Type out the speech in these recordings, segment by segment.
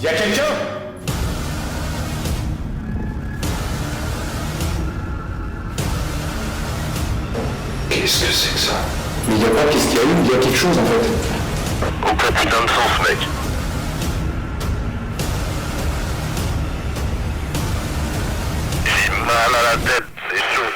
Y'a quelqu'un? Qu'est-ce que c'est que ça? Mais il y a pas qu'est-ce qu'il y a eu, il y a quelque chose en fait. Aucun putain de sens, mec. J'ai mal à la tête, c'est chaud.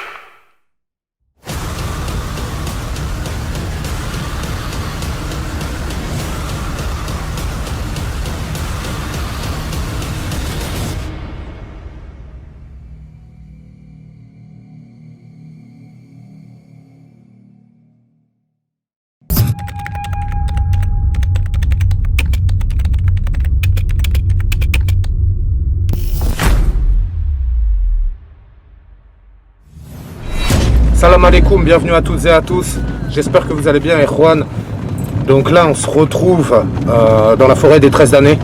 Salam alaikum, bienvenue à toutes et à tous. J'espère que vous allez bien, Erwan. Donc là, on se retrouve dans la forêt des 13 années.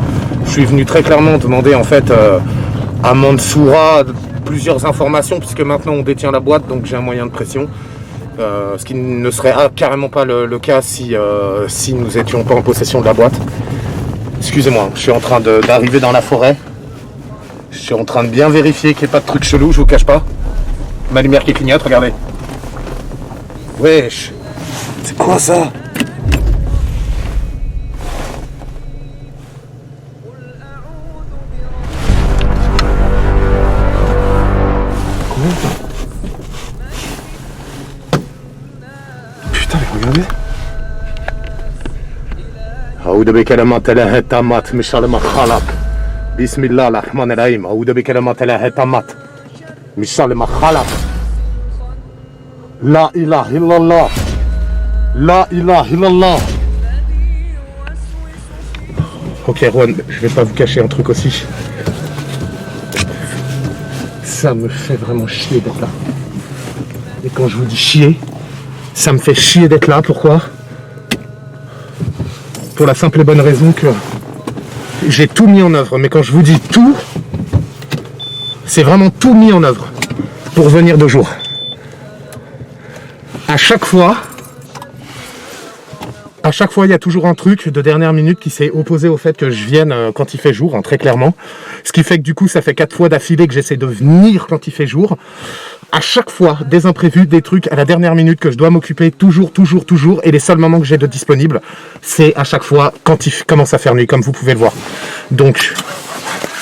Je suis venu très clairement demander en fait à Mansoura plusieurs informations, puisque maintenant on détient la boîte, donc j'ai un moyen de pression. Ce qui ne serait carrément pas le cas si nous n'étions pas en possession de la boîte. Excusez-moi, je suis en train d'arriver dans la forêt. Je suis en train de bien vérifier qu'il n'y ait pas de trucs chelous, je vous cache pas. Ma lumière qui clignote, regardez. Wesh, c'est quoi ça? Putain, mais regardez. أعوذ بكلمات الله التامات من شر ما خلق بسم الله الرحمن الرحيم أعوذ بكلمات الله التامات من شر ما خلق La ilaha illallah. La ilaha illallah. Ok Erwan, je vais pas vous cacher un truc aussi. Ça me fait vraiment chier d'être là. Et quand je vous dis chier, ça me fait chier d'être là. Pourquoi? Pour la simple et bonne raison que j'ai tout mis en œuvre. Mais quand je vous dis tout, c'est vraiment tout mis en œuvre pour venir de jour. À chaque fois, il y a toujours un truc de dernière minute qui s'est opposé au fait que je vienne quand il fait jour, hein, très clairement. Ce qui fait que du coup, ça fait 4 fois d'affilée que j'essaie de venir quand il fait jour. À chaque fois, des imprévus, des trucs à la dernière minute que je dois m'occuper, toujours. Et les seuls moments que j'ai de disponible, c'est à chaque fois quand il commence à faire nuit, comme vous pouvez le voir. Donc,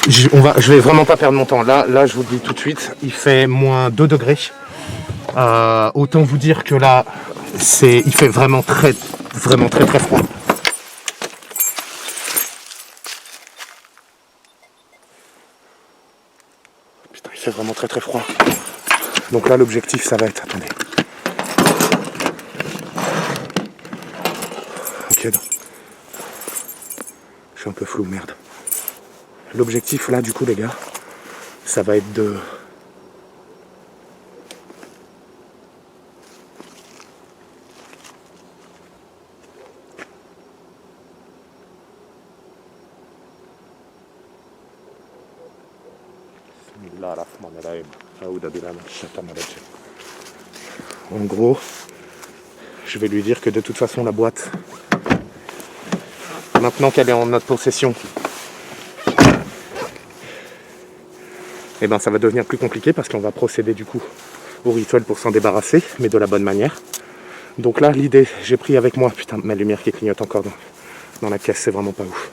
je vais vraiment pas perdre mon temps. Là, je vous le dis tout de suite, il fait moins 2 degrés. Autant vous dire que là, il fait vraiment très froid. Putain, il fait vraiment très froid. Donc là, l'objectif, ça va être... Attendez. Ok, non. Je suis un peu flou, merde. L'objectif, là, du coup, les gars, ça va être de... En gros, je vais lui dire que de toute façon la boîte, maintenant qu'elle est en notre possession, eh ben ça va devenir plus compliqué parce qu'on va procéder du coup au rituel pour s'en débarrasser, mais de la bonne manière. Donc là, l'idée, j'ai pris avec moi, putain, ma lumière qui clignote encore dans la caisse, c'est vraiment pas ouf.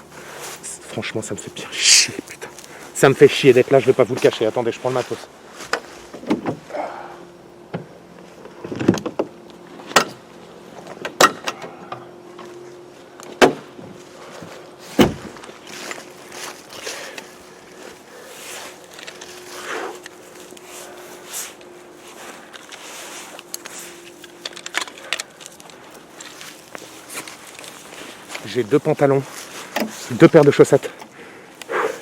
Franchement, ça me fait bien chier, putain. Ça me fait chier d'être là, je vais pas vous le cacher. Attendez, je prends le matos. J'ai 2 pantalons, 2 paires de chaussettes.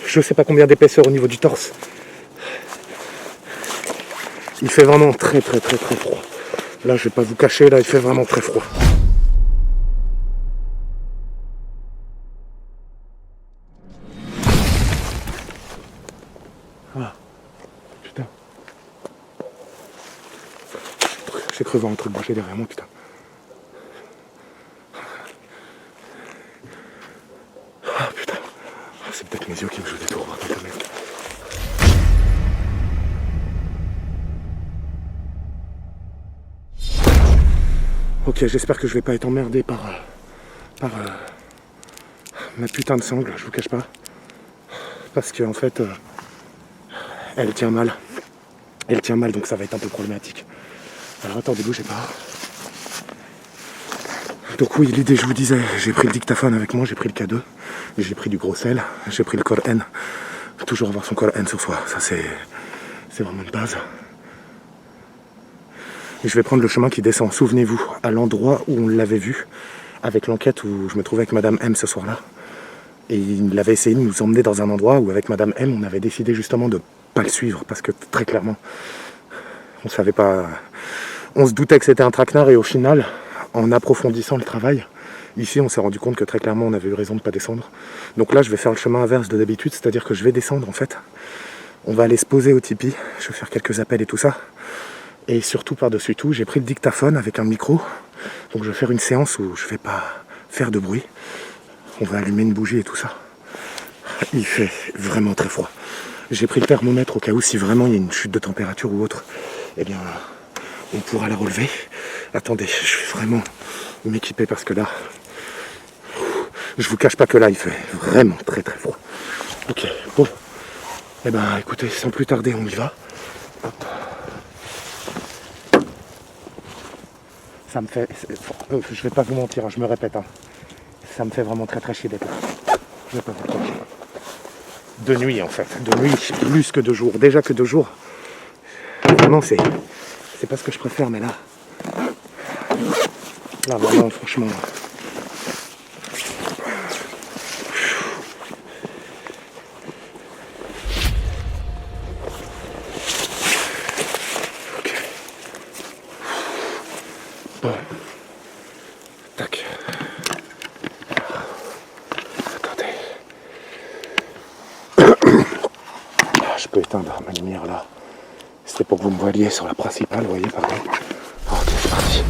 Je sais pas combien d'épaisseur au niveau du torse. Il fait vraiment très froid. Là, je vais pas vous cacher, là, il fait vraiment très froid. Ah, putain. J'ai cru voir un truc bouger derrière moi, putain. Ah, putain. C'est peut-être mes yeux qui me jouent des tours. Ok, j'espère que je vais pas être emmerdé par ma putain de sangle, je vous cache pas. Parce qu'en fait, elle tient mal. Elle tient mal, donc ça va être un peu problématique. Alors attendez, bougez pas. Donc oui, l'idée, je vous disais, j'ai pris le dictaphone avec moi, j'ai pris le K2, j'ai pris du gros sel, j'ai pris le Coran. Toujours avoir son Coran sur soi, ça c'est vraiment une base. Et je vais prendre le chemin qui descend, souvenez-vous, à l'endroit où on l'avait vu, avec l'enquête où je me trouvais avec Madame M ce soir-là. Et il avait essayé de nous emmener dans un endroit où avec Madame M, on avait décidé justement de pas le suivre, parce que très clairement, on savait pas... On se doutait que c'était un traquenard et au final, en approfondissant le travail, ici on s'est rendu compte que très clairement on avait eu raison de ne pas descendre. Donc là je vais faire le chemin inverse de d'habitude, c'est-à-dire que je vais descendre en fait. On va aller se poser au tipi, je vais faire quelques appels et tout ça. Et surtout par-dessus tout, j'ai pris le dictaphone avec un micro. Donc je vais faire une séance où je vais pas faire de bruit. On va allumer une bougie et tout ça. Il fait vraiment très froid. J'ai pris le thermomètre au cas où si vraiment il y a une chute de température ou autre, eh bien on pourra la relever. Attendez, je vais vraiment m'équiper parce que là, je vous cache pas que là il fait vraiment très très froid. Ok, bon. Eh ben écoutez, sans plus tarder, on y va. Hop. Ça me fait... je vais pas vous mentir, hein, je me répète. Hein. Ça me fait vraiment très très chier d'être là. Je vais pas vous le cacher. De nuit en fait. De nuit, plus que de jour. Déjà que de jour. Vraiment, c'est pas ce que je préfère, mais là... Là, vraiment, franchement... Ok. Bon. Tac. Attendez. Je peux éteindre ma lumière là. C'était pour que vous me voiliez sur la principale, vous voyez, pardon. Ok, c'est parti.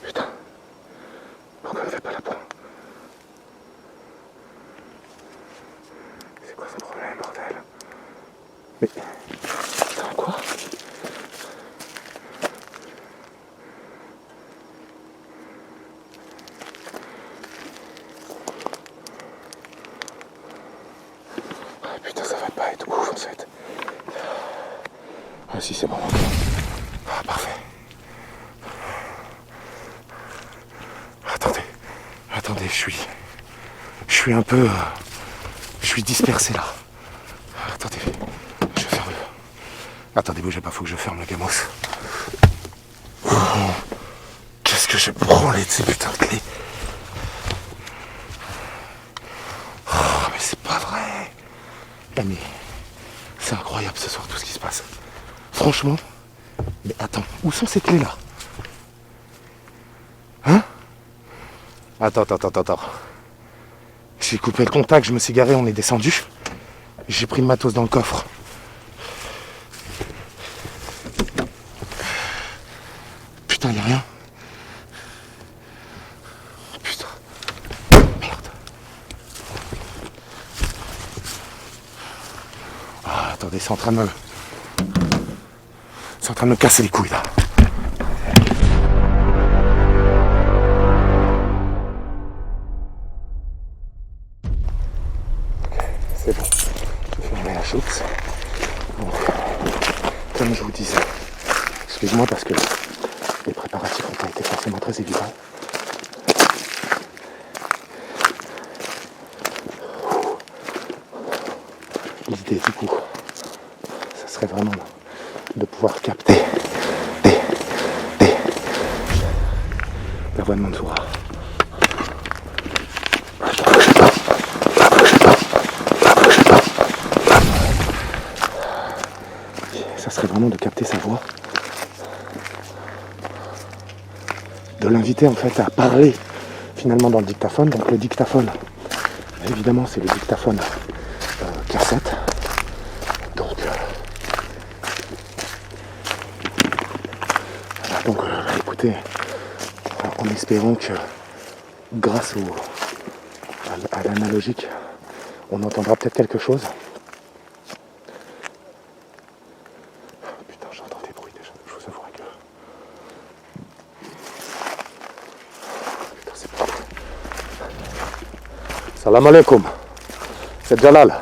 Putain. Pourquoi on ne fait pas la pompe? C'est quoi son problème, bordel? Mais... Attends, quoi? Putain, ça va pas être ouf en fait. Ah si, c'est bon. Ah, parfait. Attendez, je suis un peu... je suis dispersé là. Attendez, je ferme. Attendez, bougez pas, faut que je ferme le gamos. Oh, qu'est-ce que je prends de ces putains de clés? Oh, mais c'est pas vrai. Ah, mais c'est incroyable ce soir tout ce qui se passe. Franchement. Mais attends, où sont ces clés là? Hein? Attends. J'ai coupé le contact, je me suis garé, on est descendu. J'ai pris le matos dans le coffre. Putain, y'a rien. Putain. Merde. Ah, attendez, c'est en train de me casser les couilles là. C'est bon, je vais fermer la chose. Donc, comme je vous disais, excuse-moi parce que les préparatifs n'ont pas été forcément très évidents. L'idée du coup, ça serait vraiment de pouvoir capter la voix de Mansoura. Ça serait vraiment de capter sa voix, de l'inviter en fait à parler finalement dans le dictaphone. Donc le dictaphone, évidemment c'est le dictaphone cassette. Donc Donc écoutez, en espérant que grâce à l'analogique, on entendra peut-être quelque chose. Putain, j'entends des bruits déjà, je vous avouerai que... Putain, c'est pas... Salam alaikum, c'est Jalal.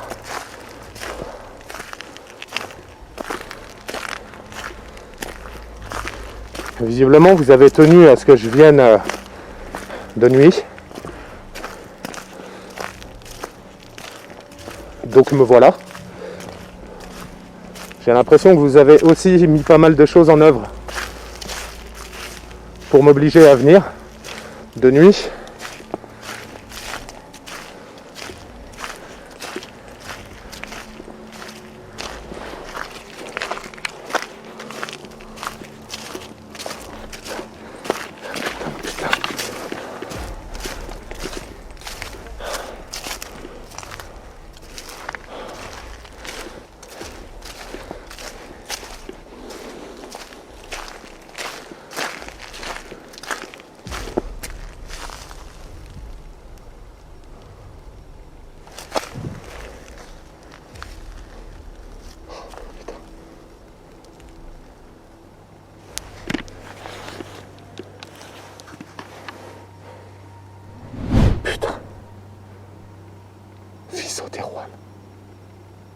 Visiblement, vous avez tenu à ce que je vienne de nuit. Donc me voilà. J'ai l'impression que vous avez aussi mis pas mal de choses en œuvre pour m'obliger à venir de nuit.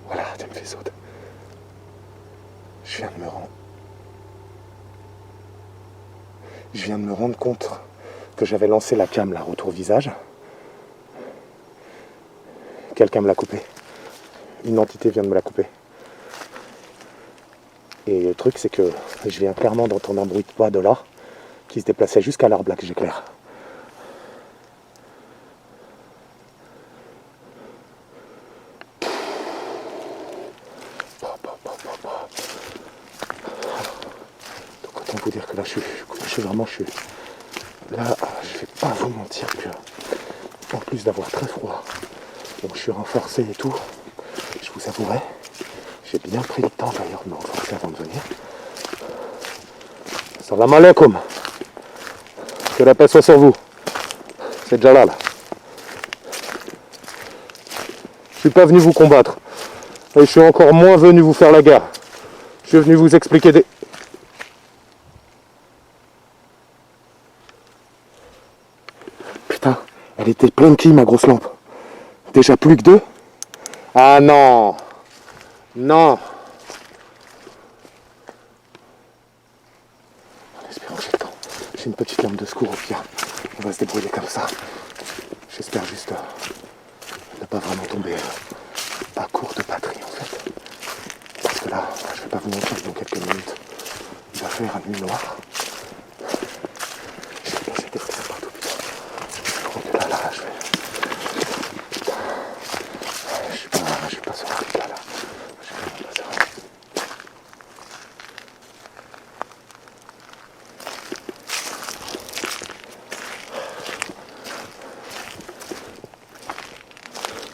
Voilà, tu me fais sauter. Je viens de me rendre compte que j'avais lancé la cam là, retour visage. Quelqu'un me l'a coupé. Une entité vient de me la couper. Et le truc, c'est que je viens clairement d'entendre un bruit de pas de là qui se déplaçait jusqu'à l'arbre là que j'éclaire. Donc autant vous dire que là, je suis vraiment... Là, je vais pas vous mentir que, en plus d'avoir très froid, bon, je suis renforcé et tout, je vous avouerai, j'ai bien pris le temps d'ailleurs de me renforcer avant de venir. Salam alaikum. Que la paix soit sur vous. C'est Jalal. Je suis pas venu vous combattre. Et je suis encore moins venu vous faire la guerre. Je suis venu vous expliquer des... Putain, elle était pleine qui, ma grosse lampe? Déjà plus que 2? Ah non. Non. En espérant que j'ai le temps. J'ai une petite lampe de secours au pire. On va se débrouiller comme ça. J'espère juste ne pas vraiment tomber à court de batterie en fait. Parce que là, je vais pas vous mentir, dans quelques minutes, il va faire nuit noire. J'ai des fenêtres partout, putain. Je crois que là, je vais... Putain. Je suis pas serein, là. Je suis vraiment pas serein.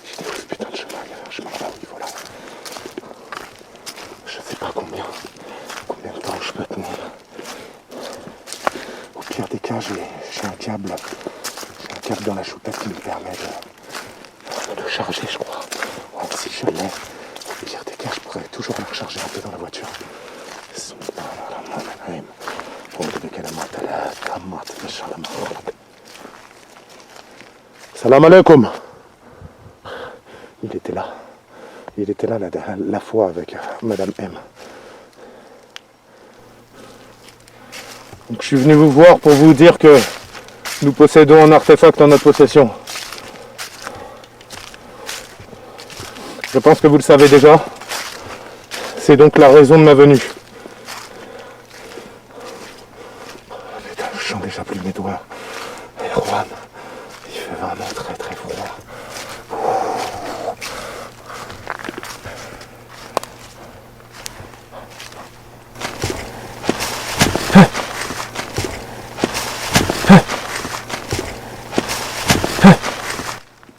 J'ai dit, ce putain de chemin, il y avait un chemin là au niveau là. Je sais pas combien de temps je peux tenir. Au pire des cas, j'ai un câble dans la choupette qui me permet de le charger, je crois. Ouais, si je l'ai, au pire des cas, je pourrais toujours le recharger un peu dans la voiture. Salam alaikum. Il était là. Il était là la fois avec Madame M. Donc je suis venu vous voir pour vous dire que nous possédons un artefact en notre possession. Je pense que vous le savez déjà. C'est donc la raison de ma venue. Putain, je sens déjà plus mes doigts. Et Juan, il fait vraiment très très froid.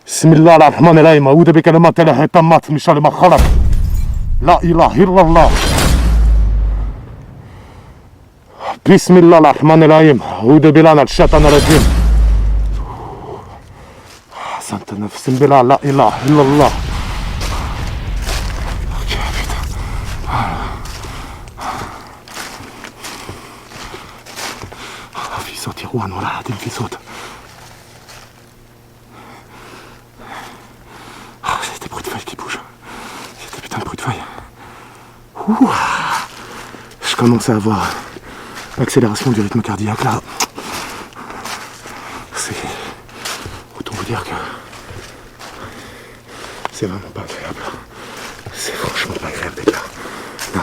بسم الله الرحمن الرحيم أعوذ بكلمات الله التامات من شر ما خلق لا إله إلا الله. Bismillah ar-Rahman ar-Rahim. A'udhu billahi minash shaitanir rajim. Sainte Nafs Billah, la ilaha illallah. Ok, putain. في صوت يا اخوان ولا حد في صوت. C'est des bruits de feuilles qui bougent. C'est des putains de bruits de feuilles. Ouh. Je commence à avoir l'accélération du rythme cardiaque là. C'est... Autant vous dire que... C'est vraiment pas agréable. C'est franchement pas agréable d'être là. Non.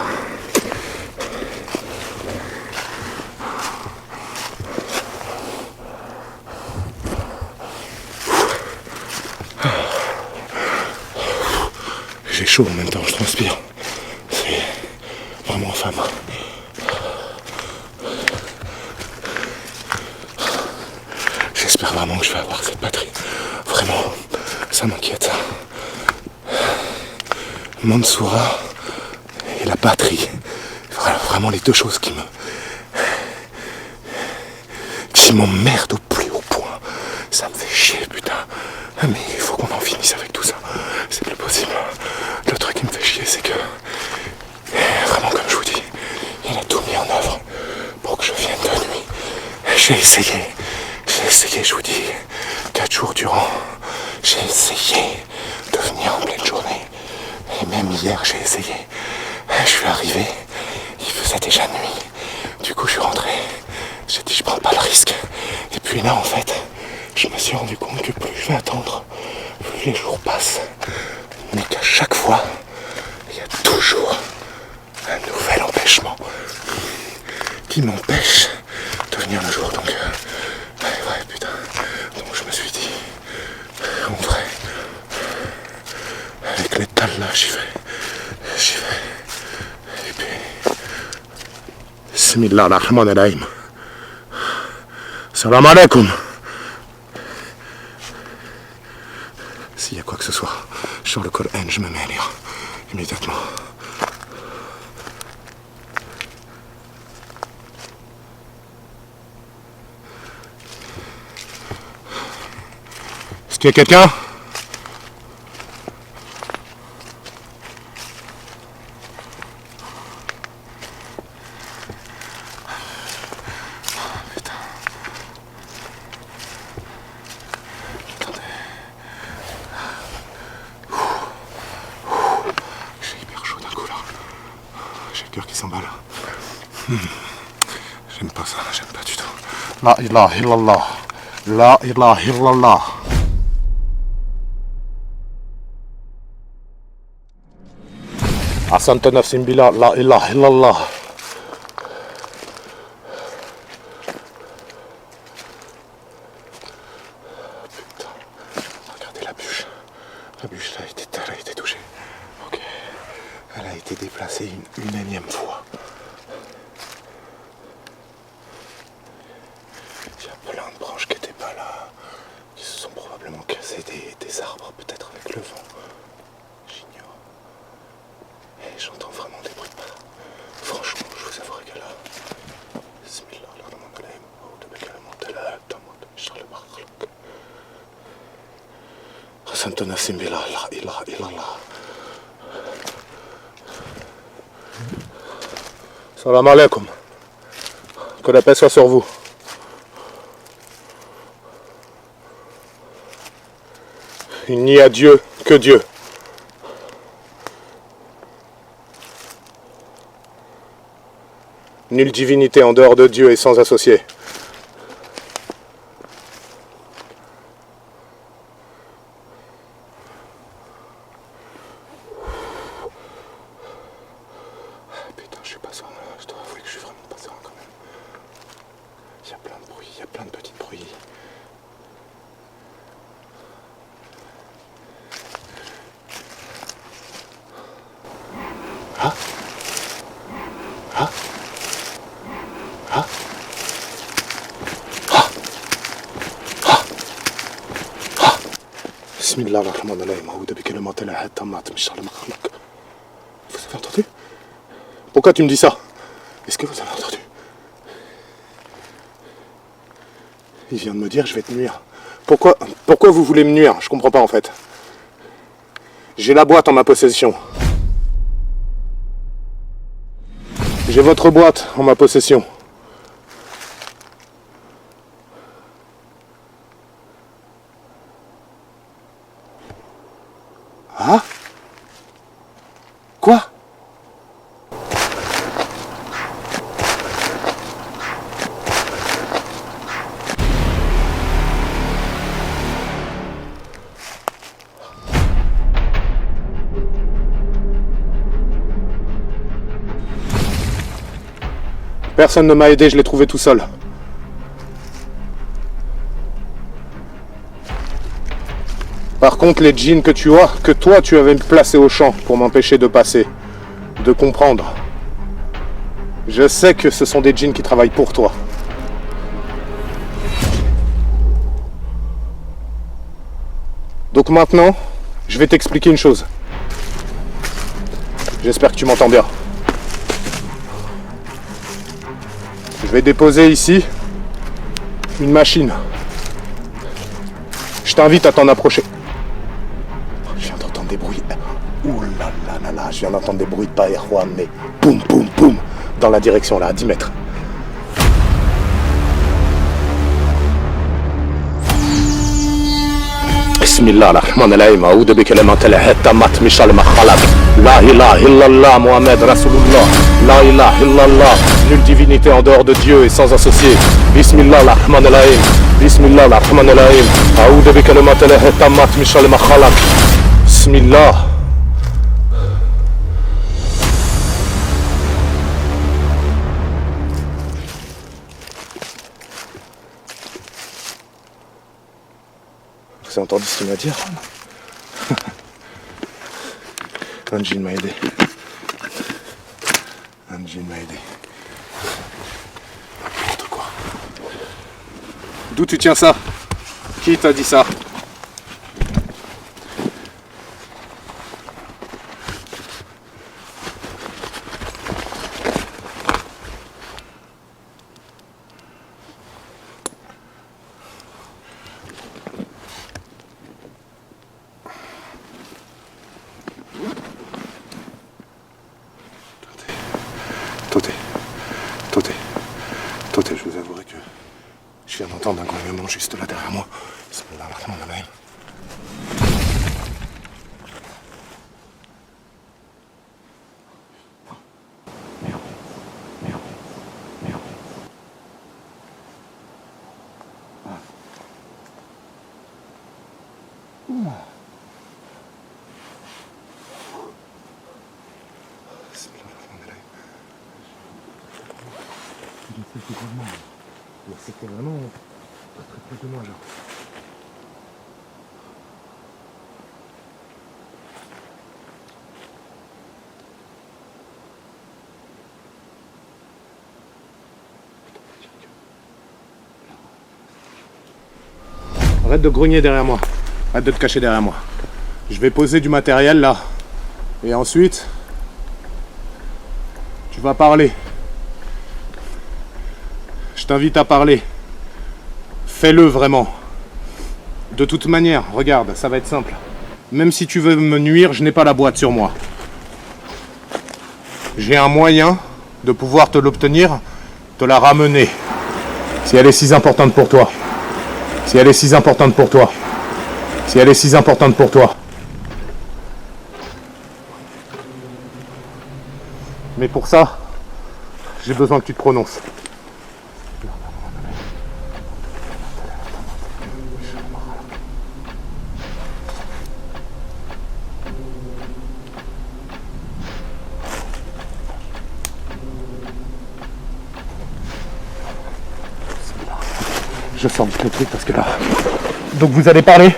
J'ai chaud en même temps, je transpire. C'est vraiment infâme. J'espère vraiment que je vais avoir cette batterie. Vraiment, ça m'inquiète. Mansoura et la batterie. Voilà, vraiment les deux choses qui m'emmerdent au plus haut point. Ça me fait chier, putain. Mais il faut qu'on en finisse avec tout ça. C'est plus possible. Le truc qui me fait chier, c'est que... Vraiment, comme je vous dis, il a tout mis en œuvre pour que je vienne de nuit. J'ai essayé, je vous dis, 4 jours durant, j'ai essayé de venir en pleine journée. Et même hier, j'ai essayé. Je suis arrivé, il faisait déjà nuit. Du coup, je suis rentré. J'ai dit, je prends pas le risque. Et puis là, en fait, je me suis rendu compte que plus je vais attendre, plus les jours passent. Mais qu'à chaque fois, il y a toujours un nouvel empêchement qui m'empêche de venir le jour. Donc, ouais, putain. Donc je me suis dit, en vrai, avec l'étal là, j'y vais. Et puis, Bismillah ar-Rahman ar-Rahim. Salam alaikum. S'il y a quoi que ce soit sur le Coran, je me mets à lire immédiatement. Est-ce qu'il y a quelqu'un ? Qui s'emballe. J'aime pas ça, j'aime pas du tout. La ilaha illallah. La ilaha illallah. Sainte Nafs Billah, la ilaha illallah. Putain, regardez la bûche. La bûche là, elle a été touchée. Ok. Elle a été déplacée une énième fois. Il y a plein de branches qui n'étaient pas là, qui se sont probablement cassées des arbres, peut-être avec le vent. J'ignore. Et j'entends vraiment des bruits de pas. Franchement, je vous avouerai que là... Bismillah ar-Rahman ar-Rahim. Sainte Nafs Billah, la ilaha illallah. Salam alaikum. Que la paix soit sur vous. Il n'y a Dieu que Dieu. Nulle divinité en dehors de Dieu et sans associé. Putain, je suis pas serein. Je dois avouer que je suis vraiment pas serein quand même. Il y a plein de bruits, il y a plein de petits bruits. Ah ah ah ah ah. Bismillah ar-Rahman ar-Rahim. A'udhu bi kalimatillahi tammat min sharri ma khalaq. Vous avez entendu? Pourquoi tu me dis ça? Est-ce que vous avez entendu? Il vient de me dire je vais te nuire. Pourquoi vous voulez me nuire? Je comprends pas en fait. J'ai la boîte en ma possession. J'ai votre boîte en ma possession. Ah? Quoi? Personne ne m'a aidé, je l'ai trouvé tout seul. Par contre, les jeans que toi tu avais placés au champ pour m'empêcher de passer, de comprendre. Je sais que ce sont des jeans qui travaillent pour toi. Donc maintenant, je vais t'expliquer une chose. J'espère que tu m'entends bien. Je vais déposer ici une machine. Je t'invite à t'en approcher. Je viens d'entendre des bruits. Ouh là là là là, je viens d'entendre des bruits de pas Erwan, mais boum boum boum, dans la direction là, à 10 mètres. Bismillah ar-Rahman ar-Rahim, a'udhu bi kalimatillahi tammat min sharri ma khalaq. La ilaha illallah, Muhammad Rasulullah. La ilaha illallah, nulle divinité en dehors de Dieu et sans associé. Bismillah ar-Rahman ar-Rahim. Bismillah ar-Rahman ar-Rahim. A'udhu bi kalimatillahi tammat min sharri ma khalaq. Bismillah. Vous avez entendu ce qu'il m'a dit? Un jean m'a aidé. Un jean m'a aidé. N'importe quoi. D'où tu tiens ça? Qui t'a dit ça? Totez, je vous avouerai que je viens d'entendre un grognement juste là derrière moi. Bismillah ar-Rahman ar-Rahim. C'était vraiment très près de moi là. Arrête de grogner derrière moi. Arrête de te cacher derrière moi. Je vais poser du matériel là. Et ensuite, tu vas parler. Je t'invite à parler. Fais-le vraiment. De toute manière, regarde, ça va être simple. Même si tu veux me nuire, je n'ai pas la boîte sur moi. J'ai un moyen de pouvoir te l'obtenir, te la ramener. Si elle est si importante pour toi. Si elle est si importante pour toi. Si elle est si importante pour toi. Mais pour ça, j'ai besoin que tu te prononces. Je sors vite le truc parce que là... Donc vous allez parler.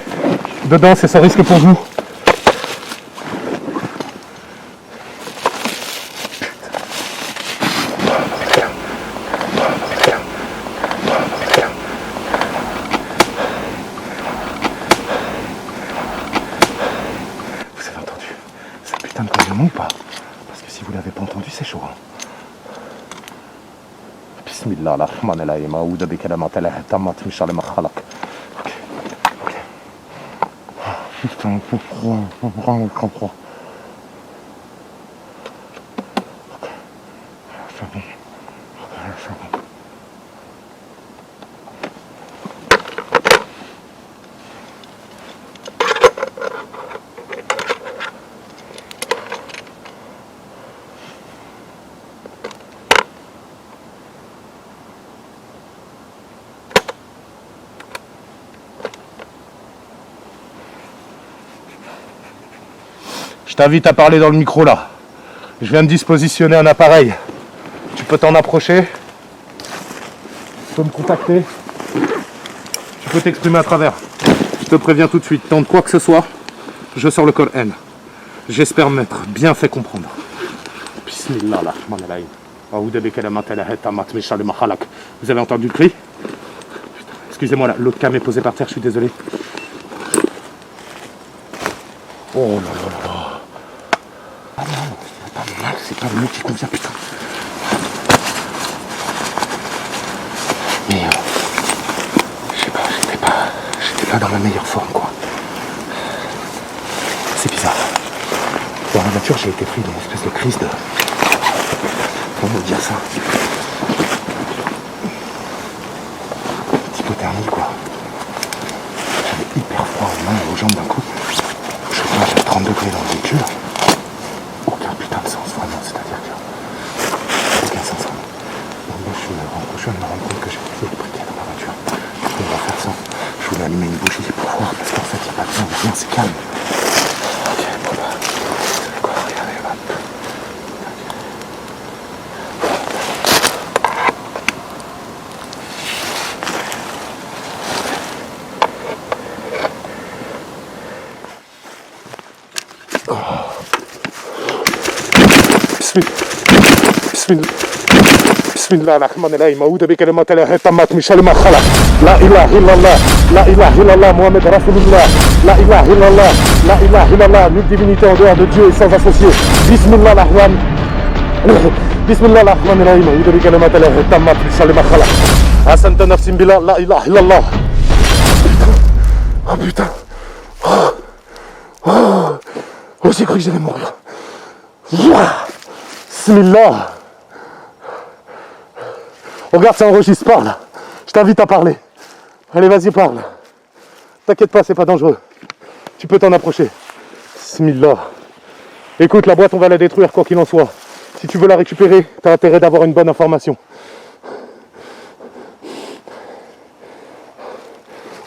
Dedans, c'est sans risque pour vous. Vous avez entendu ce putain de grognement ou pas? Parce que si vous l'avez pas entendu, c'est chaud. Hein. Bismillah ar-Rahman ar-Rahim. A'udhu bi kalimatillahi at-tammati min sharri ma khalaq. Putain, je comprends. Je t'invite à parler dans le micro là. Je viens de dispositionner un appareil. Tu peux t'en approcher. Tu peux me contacter. Tu peux t'exprimer à travers. Je te préviens tout de suite. Tente quoi que ce soit, je sors le Coran. J'espère m'être bien fait comprendre. Bismillah ar-Rahman ar-Rahim. Vous avez entendu le cri? Excusez-moi, là, l'autre cam est posé par terre, je suis désolé. Oh là là là. Ah non, c'est pas mal, c'est pas le mot qui convient, putain. Mais je sais pas, j'étais pas dans ma meilleure forme, quoi. C'est bizarre. Dans la voiture, j'ai été pris d'une espèce de crise de... Comment dire ça? Hypothermie, quoi. J'avais hyper froid aux mains et aux jambes d'un coup. Chauffage à 30 degrés dans le véhicule. Aucun putain de sens, vraiment, c'est-à-dire que... Aucun sens, vraiment. Donc là, je viens de me rendre compte que j'ai plus de briquet dans ma voiture. On va faire ça. Je voulais allumer une bougie pour voir, parce qu'en fait, il n'y a pas besoin de rien, c'est calme. Ok, bon bah... C'est quoi, regardez, va. Bismillah ar-Rahman ar-Rahim. A'udhu bi kalimatillahi at-tammati min sharri ma khalaq. La ilaha illallah. La ilaha illallah. Muhammad Rasulullah. La ilaha illallah. La ilaha illallah. Nulle divinité en dehors de Dieu et sans associé. Bismillah ar-Rahman. Bismillah ar-Rahman ar-Rahim. A'udhu bi kalimatillahi at-tammati min sharri ma khalaq. Asanta nafsin billah. La ilaha illallah. Oh putain. Oh, j'ai cru que j'allais mourir. Bismillah. Regarde, ça enregistre, parle. Je t'invite à parler. Allez, vas-y, parle. T'inquiète pas, c'est pas dangereux. Tu peux t'en approcher. Bismillah. Écoute, la boîte, on va la détruire, quoi qu'il en soit. Si tu veux la récupérer, t'as intérêt d'avoir une bonne information.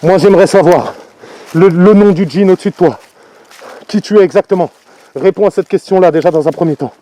Moi, j'aimerais savoir le nom du djinn au-dessus de toi. Qui tu es exactement? Réponds à cette question-là, déjà, dans un premier temps.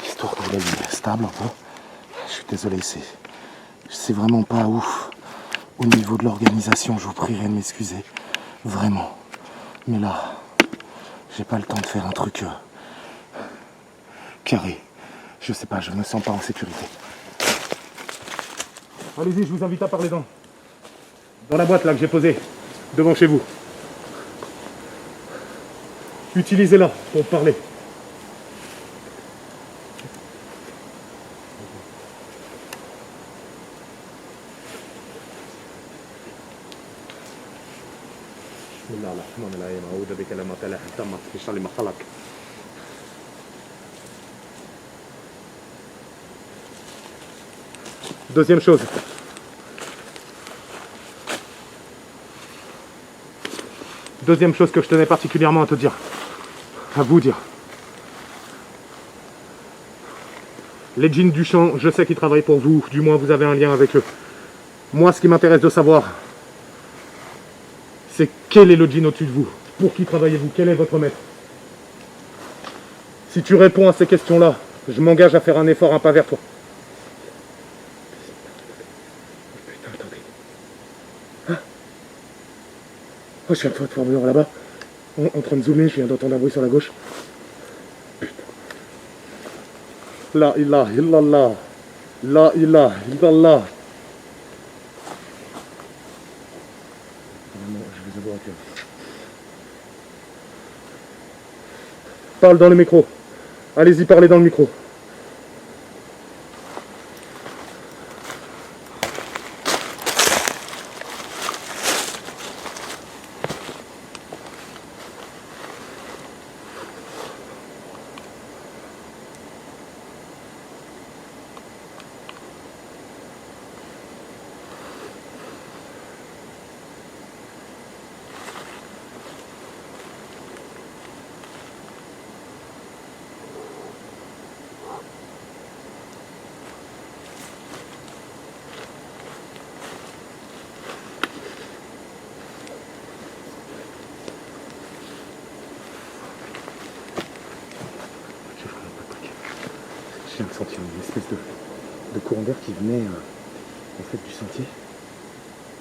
Histoire que vous l'ayez stable un peu. Je suis désolé, c'est vraiment pas ouf au niveau de l'organisation. Je vous prierai de m'excuser, vraiment. Mais là, j'ai pas le temps de faire un truc carré. Je sais pas, je me sens pas en sécurité. Allez-y, je vous invite à parler dans la boîte là que j'ai posée devant chez vous. Utilisez-la pour parler. Deuxième chose. Deuxième chose que je tenais particulièrement à te dire. À vous dire. Les djinns du champ, je sais qu'ils travaillent pour vous. Du moins, vous avez un lien avec eux. Moi, ce qui m'intéresse de savoir, c'est quel est le djinn au-dessus de vous? Pour qui travaillez-vous? Quel est votre maître? Si tu réponds à ces questions-là, je m'engage à faire un effort, un pas vers toi. Oh, je suis en train de faire mur là-bas. En train de zoomer, je viens d'entendre un bruit sur la gauche. Putain. La ilaha illallah. La ilaha illallah. Vraiment, je vous avoue à cœur. Parle dans le micro. Allez-y, parlez dans le micro. Je viens de sentir une espèce de courant d'air qui venait en fait du sentier.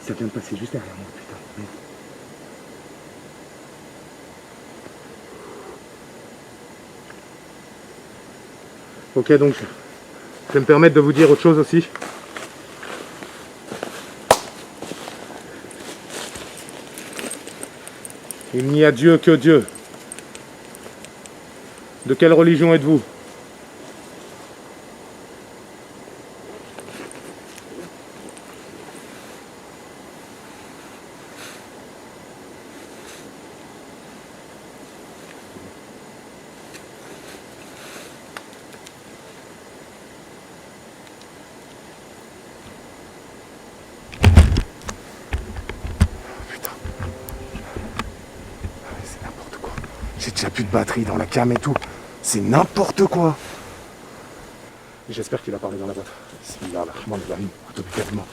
Ça vient de passer juste derrière moi, putain. Merde. Ok, donc je vais me permettre de vous dire autre chose aussi. Il n'y a Dieu que Dieu. De quelle religion êtes-vous ? J'ai déjà plus de batterie dans la cam et tout. C'est n'importe quoi. J'espère qu'il a parlé dans la boîte. Bismillah, rahman rahim. Quasiment.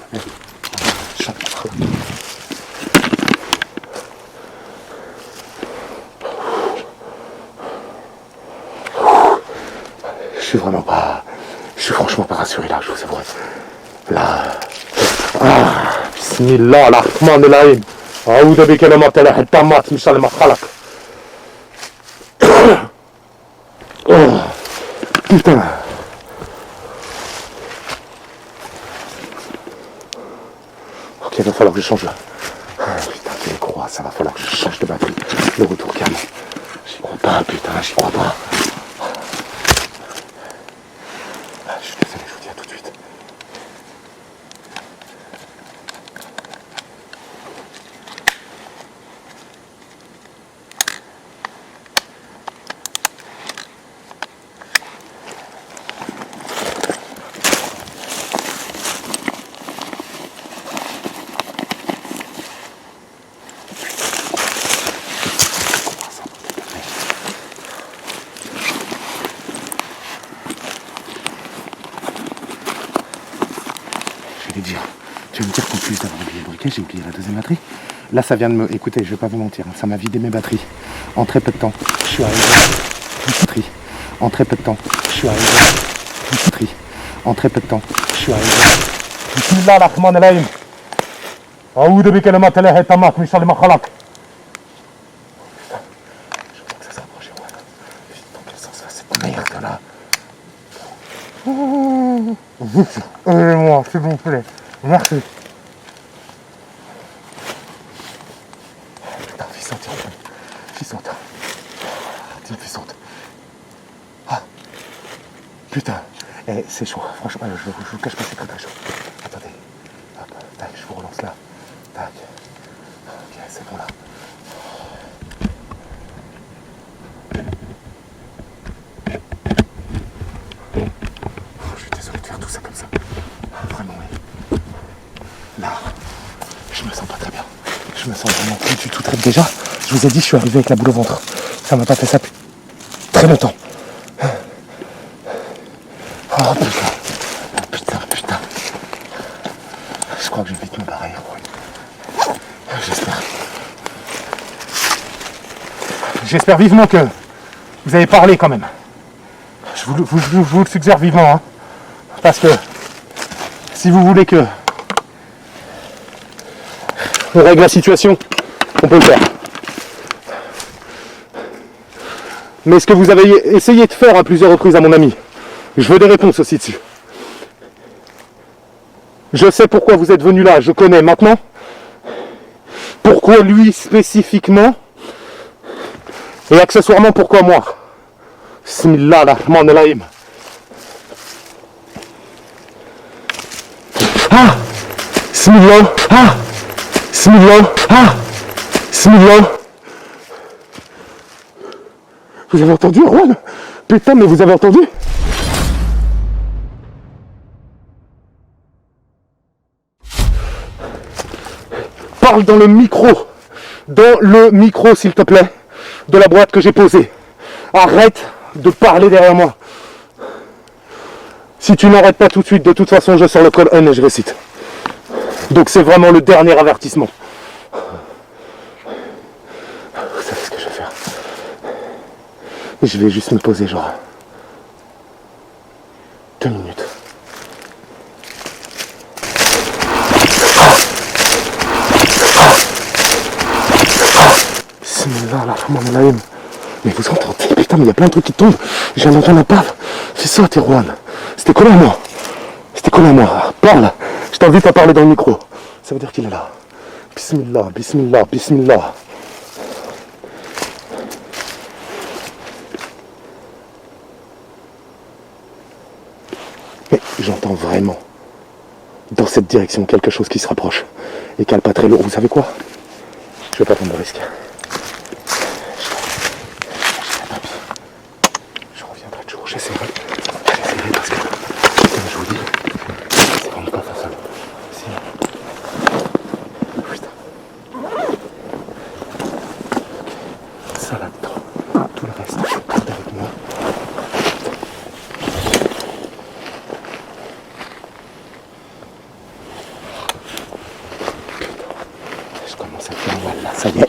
Je suis franchement pas rassuré là, je vous avoue. Là. Bismillah, rahman rahim. Aouda bi kalimat Allah tammat min sharri ma khalaq. Oh, putain. Ok, il va falloir que je change. Putain, quelle croix, ça va falloir que je change de batterie. Le retour calme. J'y crois pas, putain, j'y crois pas. Je suis désolé, je vous dis à tout de suite. Je vais me dire qu'en plus d'avoir oublié le briquet, j'ai oublié la deuxième batterie. Là, ça vient de me... Écoutez, je vais pas vous mentir, ça m'a vidé mes batteries. En très peu de temps, je suis arrivé à batterie. En très peu de temps, je suis arrivé à batterie. En très peu de temps, je suis arrivé à... Bismillah ar-Rahman ar-Rahim. Aouda bi kalimat Allah tammat min sharri ma khalaq. Putain, je crois que ça s'est rapproché, ouais. Dans quel sens va cette merde là? Aidez-moi, s'il vous plaît. Merci. Putain, puissante, puissante. Puissante. Ah. Putain. Eh, c'est chaud. Franchement, je vous cache pas, c'est très très chaud. Attendez. Hop, tac, je vous relance là. Tac. Ok, c'est bon là. Je suis désolé de faire tout ça comme ça. Vraiment, oui. Là, je me sens pas très bien. Je me sens vraiment plus du tout très bien. Déjà, je vous ai dit, je suis arrivé avec la boule au ventre. Ça m'a pas fait ça depuis très longtemps. Oh putain. Putain. Je crois que je vais vite me barrer. J'espère vivement que vous avez parlé quand même. Je vous le suggère vivement. Hein. Parce que si vous voulez que on règle la situation, On peut le faire. Mais ce que vous avez essayé de faire à plusieurs reprises à mon ami, je veux des réponses aussi dessus. Je sais pourquoi vous êtes venu là, je connais maintenant. Pourquoi lui spécifiquement et accessoirement pourquoi moi. Bismillah ar-Rahman ar-Rahim. Ah, Bismillah, ah, Bismillah, ah, Bismillah. Vous avez entendu, Erwan? Putain, mais vous avez entendu? Parle dans le micro, s'il te plaît, de la boîte que j'ai posée. Arrête de parler derrière moi. Si tu n'arrêtes pas tout de suite, de toute façon, je sors le code N et je récite. Donc c'est vraiment le dernier avertissement. Vous savez ce que je vais faire? Je vais juste me poser genre 2 minutes. Bismillahirrahmanirrahim. Mais vous entendez? Putain, mais il y a plein de trucs qui tombent. J'ai un entendre la paf. C'est ça, Erwan. C'était collé à moi. C'était collé à moi. Parle. Je t'invite à parler dans le micro. Ça veut dire qu'il est là. Bismillah, bismillah, bismillah. Mais j'entends vraiment dans cette direction quelque chose qui se rapproche et qui a le pas très lourd. Vous savez quoi? Je vais pas prendre de risque. Je reviendrai toujours, j'essaierai parce que, comme je vous dis, c'est vraiment pas facile. Putain. Ça là-dedans. Tout le reste, garde avec moi. Je commence à faire mal là, ça y est.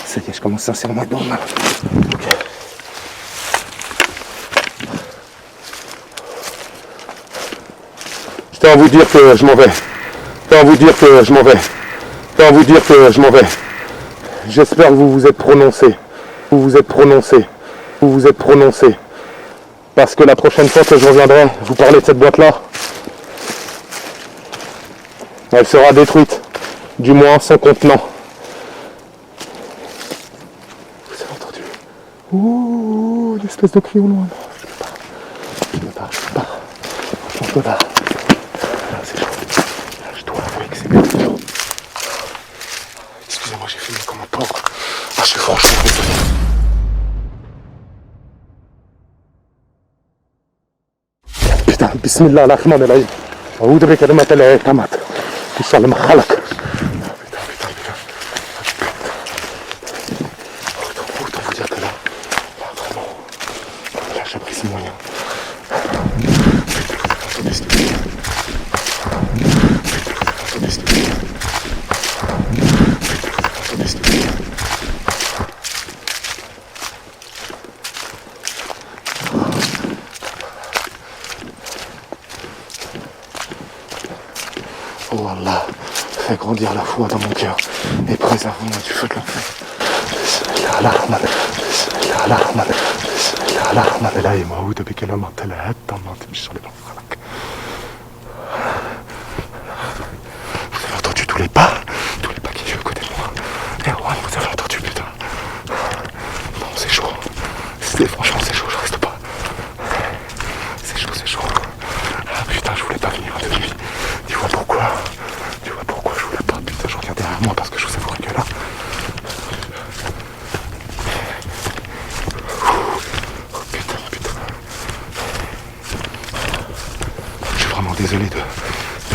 Ça y est, je commence sincèrement à être dans le mal. Okay. Je tiens à vous dire que je m'en vais. Je tiens à vous dire que je m'en vais. Je tiens à vous dire que je m'en vais. J'espère que vous vous êtes prononcé. Vous vous êtes prononcé. Vous vous êtes prononcé. Parce que la prochaine fois que je reviendrai vous parler de cette boîte-là, elle sera détruite. Du moins son contenant. Vous avez entendu? Ouh, une espèce de cri au loin. Je me barre. Franchement, je me barre. Là, c'est chaud. Là, je dois avouer que c'est bien chaud. Excusez-moi, j'ai filmé comme un porc. Ah, je suis franchement désolé. Putain, bismillah, ar-Rahman ar-Rahim. أعوذ بكلمات الله التامات من شر ما خلق. Autant vous dire que là, vraiment, là j'ai pris ce moyen. Oh Allah, fais grandir la foi dans mon cœur et préserve-moi du feu de l'enfer. Bismillah ar-Rahman, Bismillah ar-Rahman, Bismillah ar-Rahman ar-Rahim. A'udhu bikalimati llahi tammati min sharri ma khalaq. Vous avez entendu tous les pas qui viennent à côté de moi. Erwan, vous avez entendu, putain. Non, c'est chaud. Franchement, c'est chaud, je reste pas. C'est chaud. Ah putain, je voulais pas venir de nuit. Tu vois pourquoi je voulais pas. Putain, je regarde derrière moi parce que je vous avouerai que là. Oh putain. Je suis vraiment désolé de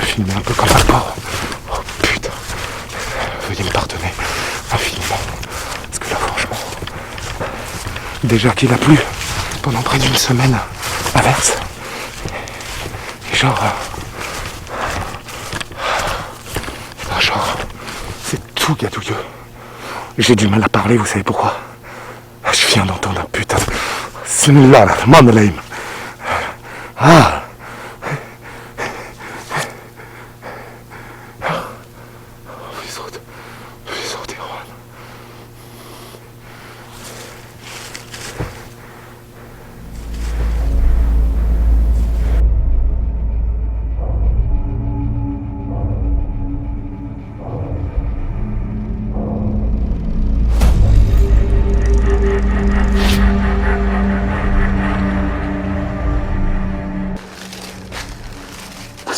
filmer un peu comme un porc. Oh putain. Veuillez me pardonner infiniment. Parce que là, franchement, déjà qu'il a plu pendant près d'une semaine, averse. Et genre, c'est tout gadouilleux. J'ai du mal à parler, vous savez pourquoi? Je viens d'entendre un putain de... Bismillah ar-Rahman ar-Rahim. Ah. Vous sortez, Erwan.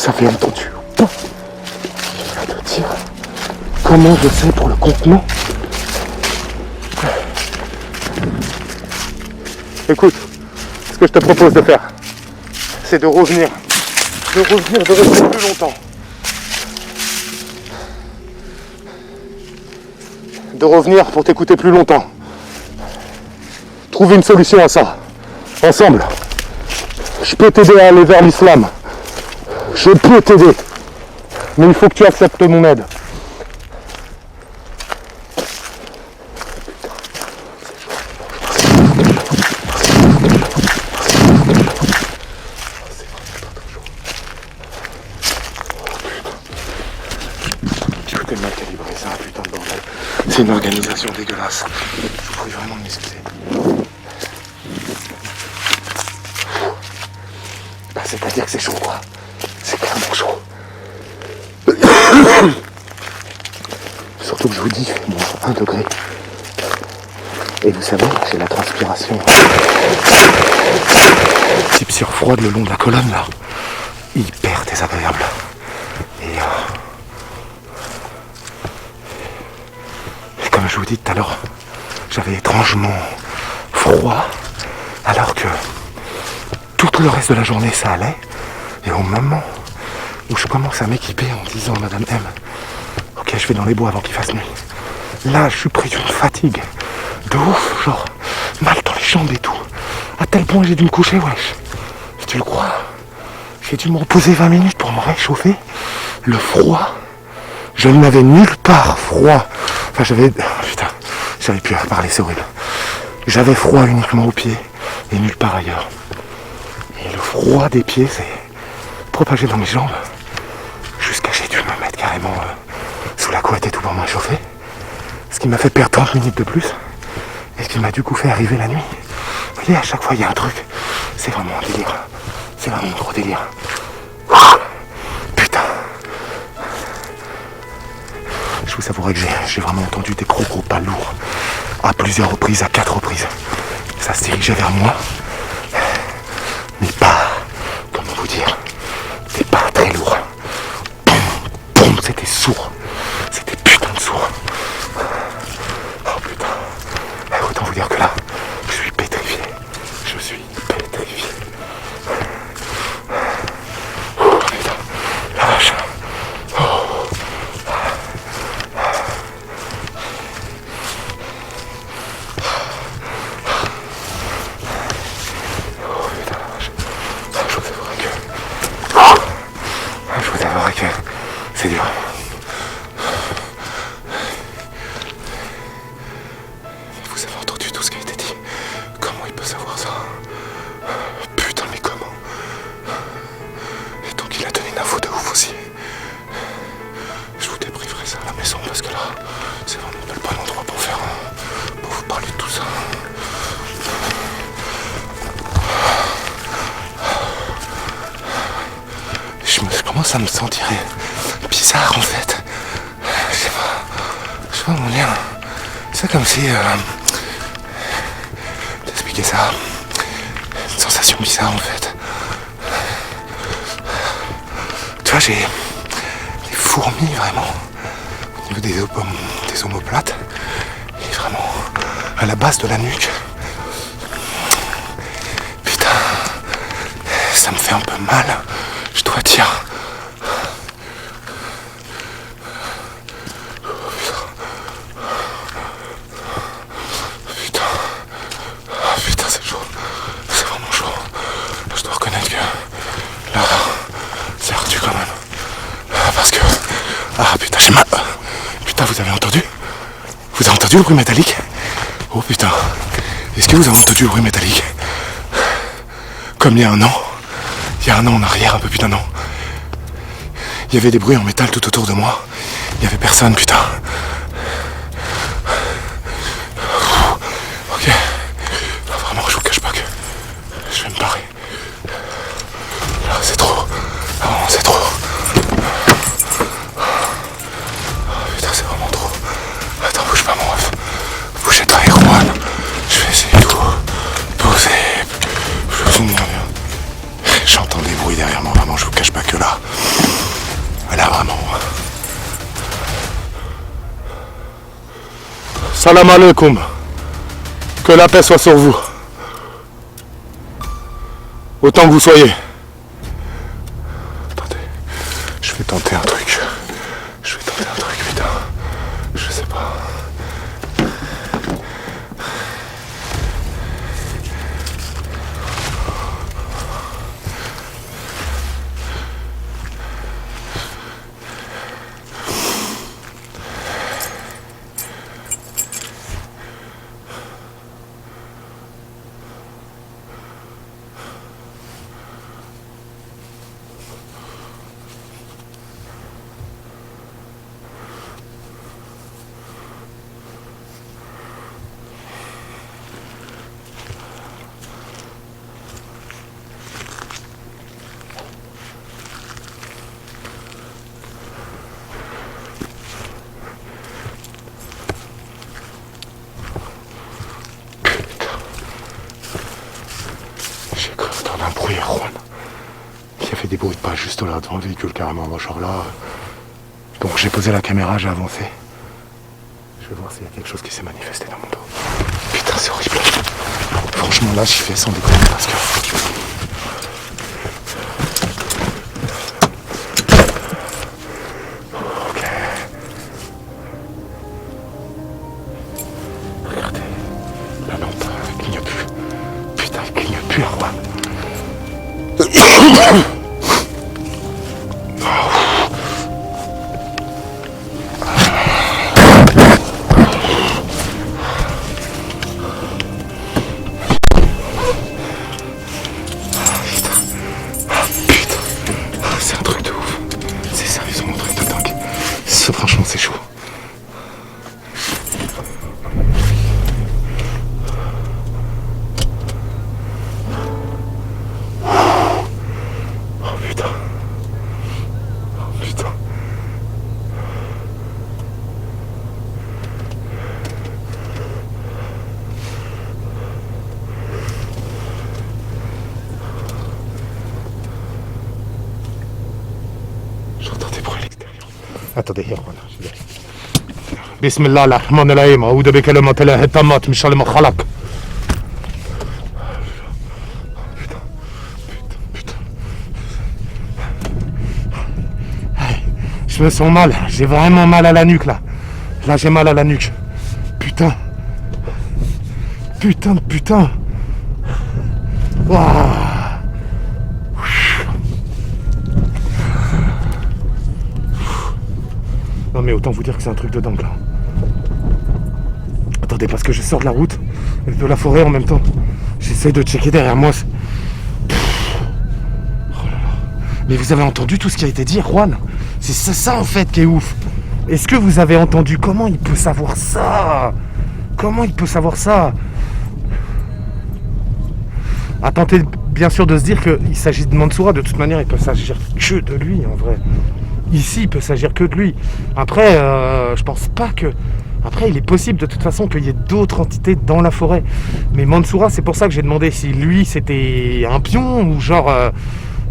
vous avez entendu ou pas? Je vais te dire comment je fais pour le contenant. Écoute, ce que je te propose de faire, c'est de revenir, de rester plus longtemps. De revenir pour t'écouter plus longtemps. Trouver une solution à ça. Ensemble. Je peux t'aider à aller vers l'islam. Je peux t'aider. Mais il faut que tu acceptes mon aide. Tout est mal calibré, c'est un putain de bordel. C'est une organisation dégueulasse. Je vous prie vraiment de m'excuser. Bah, c'est-à-dire que c'est chaud, quoi. C'est clairement chaud. Surtout que je vous dis, moins 1 degré. Et vous savez, j'ai la transpiration. Type surfroide le long de la colonne, là. Hyper désagréable. Et comme je vous dis tout à l'heure, j'avais étrangement froid, alors que tout le reste de la journée ça allait. Et au moment où je commence à m'équiper en disant à Madame M, ok, je vais dans les bois avant qu'il fasse nuit, là je suis pris d'une fatigue de ouf, genre mal dans les jambes et tout, à tel point j'ai dû me coucher, wesh. Tu le crois? J'ai dû me reposer 20 minutes pour me réchauffer. Le froid, je n'avais nulle part froid. Enfin j'avais... Putain, j'avais plus à parler, c'est horrible. J'avais froid uniquement aux pieds et nulle part ailleurs. Et le froid des pieds s'est propagé dans mes jambes jusqu'à j'ai dû me mettre carrément sous la couette et tout pour me réchauffer. Ce qui m'a fait perdre 30 minutes de plus et ce qui m'a du coup fait arriver la nuit. Vous voyez, à chaque fois il y a un truc. C'est vraiment un délire. C'est vraiment un gros délire. Putain. Je vous avouerai que j'ai vraiment entendu des gros pas lourds à plusieurs reprises, à 4 reprises. Ça se dirigeait vers moi. Mais pas, comment vous dire, des pas très lourds. Boum, boum, c'était sourd. C'était putain de sourd. Oh putain. Autant vous dire que là, je suis pétrifié. Je suis pétrifié. Oh putain, la vache. Oh. C'est dur. Vous avez entendu tout ce qui a été dit? Comment il peut savoir ça? Putain, mais comment? Et donc il a donné une info de ouf aussi. Je vous débrieferai ça à la maison parce que là, c'est vraiment pas le bon endroit pour faire, pour vous parler de tout ça. Je commence à me sentir bizarre en fait. Je sais pas comment dire. C'est comme si t'expliquer ça. Une sensation bizarre en fait. Tu vois, j'ai des fourmis vraiment au niveau des omoplates et vraiment à la base de la nuque. Putain, ça me fait un peu mal, je dois dire. Putain, c'est chaud. C'est vraiment chaud. Là, je dois reconnaître que là, c'est ardu quand même. Parce que... Ah putain, j'ai mal. Putain, vous avez entendu? Vous avez entendu le bruit métallique? Oh putain. Est-ce que vous avez entendu le bruit métallique? Comme il y a un an en arrière, un peu plus d'1 an. Il y avait des bruits en métal tout autour de moi. Il y avait personne, putain. Ok. Là, vraiment, je vous cache pas que je vais me barrer. Là, c'est trop. Là, vraiment, c'est trop. Oh, putain, c'est vraiment trop. Attends, bouge pas, mon ref. Bougez pas, Erwan. Je vais essayer de vous poser plus ou moins bien. j'entends des bruits derrière moi, vraiment, je vous cache pas que là, vraiment. Salam alaikum. Que la paix soit sur vous. Autant que vous soyez. Attendez, je vais tenter un truc. Putain. Je sais pas. Un bruit à Rouen. Il y avait des bruits de pas juste là devant le véhicule carrément. Moi genre là. Donc j'ai posé la caméra, j'ai avancé. Je vais voir s'il y a quelque chose qui s'est manifesté dans mon dos. Putain c'est horrible. Franchement là j'y fais sans déconner parce que. Ok. Regardez. La lampe elle clignote plus. Putain elle clignote plus à Rouen. C'est un truc de ouf. C'est sérieusement un truc de dingue. Franchement c'est chaud. J'entends des bruits à l'extérieur. Attendez, Rouen. Bismillah ar-Rahman ar-Rahim. A'udhu bi kalimatillahi tammat min sharri ma khalaq. Putain. Je me sens mal. J'ai vraiment mal à la nuque là. Là j'ai mal à la nuque. Putain. Waouh. Non mais autant vous dire que c'est un truc de dingue là. Attendez, parce que je sors de la route, de la forêt en même temps. J'essaie de checker derrière moi. Oh là là. Mais vous avez entendu tout ce qui a été dit, Juan? C'est ça en fait qui est ouf. Est-ce que vous avez entendu? Comment il peut savoir ça? À tenter bien sûr de se dire qu'il s'agit de Mansoura. De toute manière, il peut s'agir que de lui en vrai. Ici, il peut s'agir que de lui. Après, je pense pas que... Après, il est possible de toute façon qu'il y ait d'autres entités dans la forêt. Mais Mansoura, c'est pour ça que j'ai demandé si lui, c'était un pion ou genre...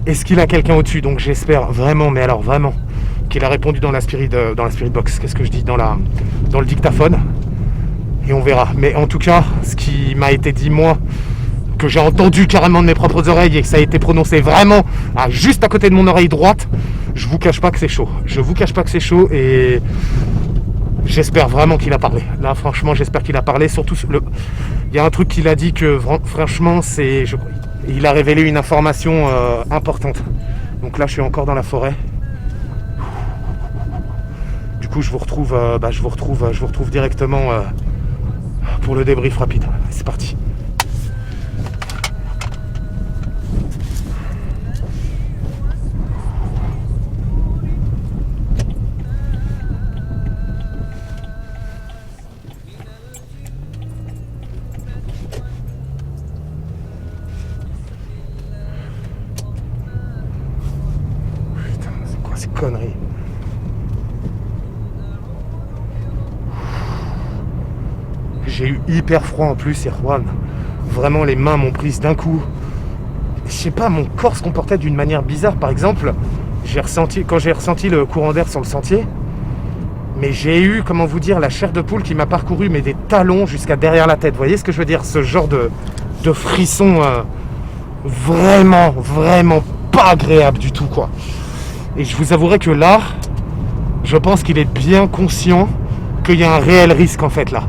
est-ce qu'il a quelqu'un au-dessus? Donc j'espère vraiment, mais alors vraiment, qu'il a répondu dans la spirit box. Qu'est-ce que je dis? Dans le dictaphone. Et on verra. Mais en tout cas, ce qui m'a été dit, moi, que j'ai entendu carrément de mes propres oreilles et que ça a été prononcé vraiment juste à côté de mon oreille droite, je vous cache pas que c'est chaud. Et j'espère vraiment qu'il a parlé. Là, franchement, j'espère qu'il a parlé. Surtout, il y a un truc qu'il a dit que, franchement, il a révélé une information importante. Donc là, je suis encore dans la forêt. Du coup, je vous retrouve directement pour le débrief rapide. C'est parti. Conneries. J'ai eu hyper froid en plus, Erwan. Vraiment, les mains m'ont prise d'un coup. je sais pas, mon corps se comportait d'une manière bizarre. Par exemple, quand j'ai ressenti le courant d'air sur le sentier, mais j'ai eu, comment vous dire, la chair de poule qui m'a parcouru, mais des talons jusqu'à derrière la tête. Vous voyez ce que je veux dire? Ce genre de frisson vraiment, vraiment pas agréable du tout, quoi. Et je vous avouerai que là, je pense qu'il est bien conscient qu'il y a un réel risque, en fait, là.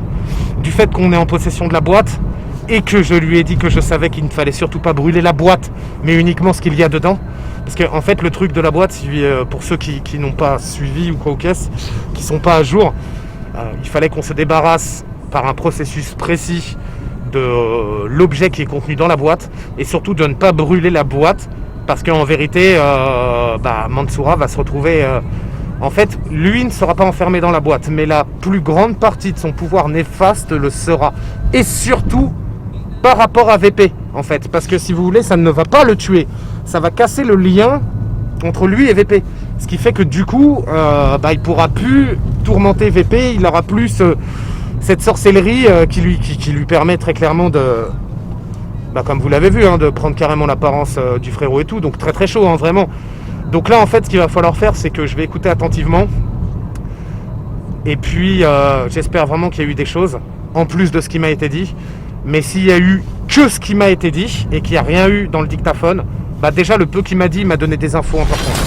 Du fait qu'on est en possession de la boîte, et que je lui ai dit que je savais qu'il ne fallait surtout pas brûler la boîte, mais uniquement ce qu'il y a dedans. Parce qu'en fait, le truc de la boîte, pour ceux qui n'ont pas suivi ou quoi aux caisses, qui sont pas à jour, il fallait qu'on se débarrasse par un processus précis de l'objet qui est contenu dans la boîte, et surtout de ne pas brûler la boîte, parce qu'en vérité, Mansoura va se retrouver... en fait, lui ne sera pas enfermé dans la boîte, mais la plus grande partie de son pouvoir néfaste le sera. Et surtout, par rapport à VP, en fait. Parce que si vous voulez, ça ne va pas le tuer. Ça va casser le lien entre lui et VP. Ce qui fait que du coup, il pourra plus tourmenter VP. Il n'aura plus cette sorcellerie qui lui permet très clairement de... comme vous l'avez vu, de prendre carrément l'apparence du frérot et tout. Donc très très chaud, vraiment. Donc là, en fait, ce qu'il va falloir faire, c'est que je vais écouter attentivement. Et puis, j'espère vraiment qu'il y a eu des choses, en plus de ce qui m'a été dit. Mais s'il y a eu que ce qui m'a été dit, et qu'il n'y a rien eu dans le dictaphone, déjà, le peu qu'il m'a dit m'a donné des infos importantes.